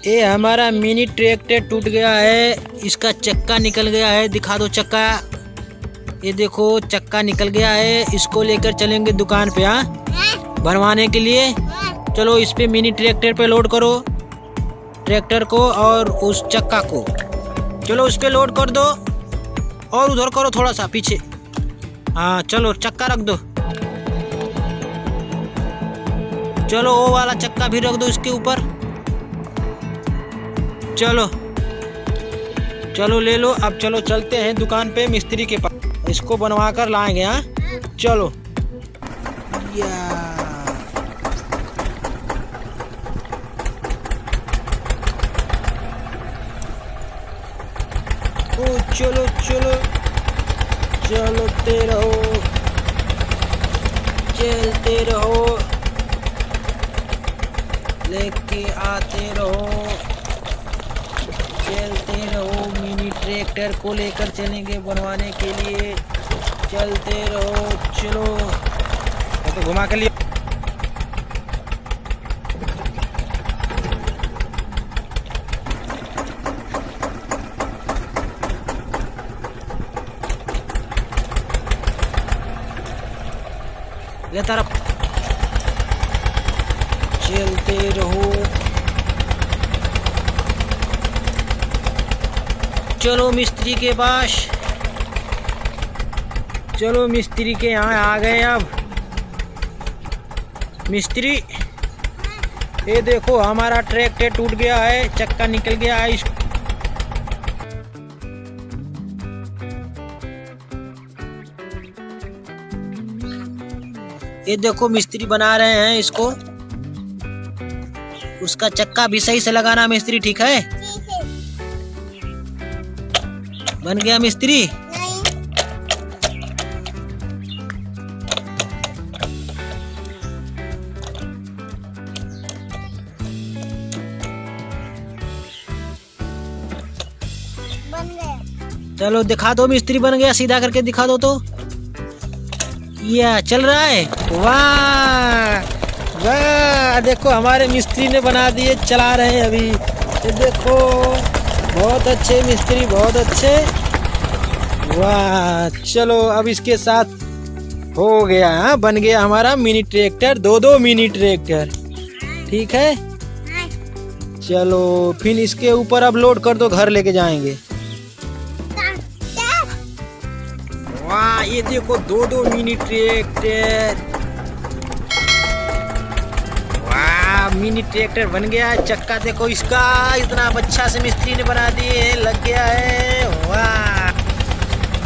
ये हमारा mini tractor टूट गया है, इसका चक्का निकल गया है। दिखा दो चक्का, ये देखो चक्का निकल गया है। इसको लेकर चलेंगे दुकान पे बनवाने के लिए। चलो इस पे मिनी ट्रैक्टर पे लोड करो ट्रैक्टर को और उस चक्का को। चलो उस पे लोड कर दो और उधर करो थोड़ा सा पीछे। हाँ चलो चक्का रख दो। चलो वो वाला चक्का भी रख दो इसके ऊपर। चलो चलो ले लो। अब चलो चलते हैं दुकान पे मिस्त्री के पास, इसको बनवा कर लाएंगे। हाँ चलो ओ चलो चलो चलते रहो, चलते रहो, लेके आते रहो, चलते रहो। मिनी ट्रैक्टर को लेकर चलेंगे बनवाने के लिए। चलते रहो। चलो तो घुमा के लिए ये तरफ चलते रहो। चलो मिस्त्री के पास, चलो मिस्त्री के यहाँ आ गए। अब मिस्त्री ये देखो हमारा ट्रैक्टर टूट गया है, चक्का निकल गया है। ये देखो मिस्त्री बना रहे हैं इसको। उसका चक्का भी सही से लगाना मिस्त्री, ठीक है? बन गया मिस्त्री? बन गया। चलो दिखा दो मिस्त्री बन गया, सीधा करके दिखा दो तो। ये चल रहा है। वाह वाह, देखो हमारे मिस्त्री ने बना दिए, चला रहे हैं अभी। ये देखो बहुत अच्छे मिस्त्री, बहुत अच्छे। वाह चलो अब इसके साथ हो गया। हाँ बन गया हमारा मिनी ट्रैक्टर, दो मिनी ट्रैक्टर, ठीक है? चलो फिर इसके ऊपर अब लोड कर दो, घर लेके जाएंगे। वाह ये देखो दो मिनी ट्रैक्टर। वाह मिनी ट्रैक्टर बन गया। चक्का देखो इसका, इतना अच्छा से मिस्त्री ने बना दिए, लग गया है।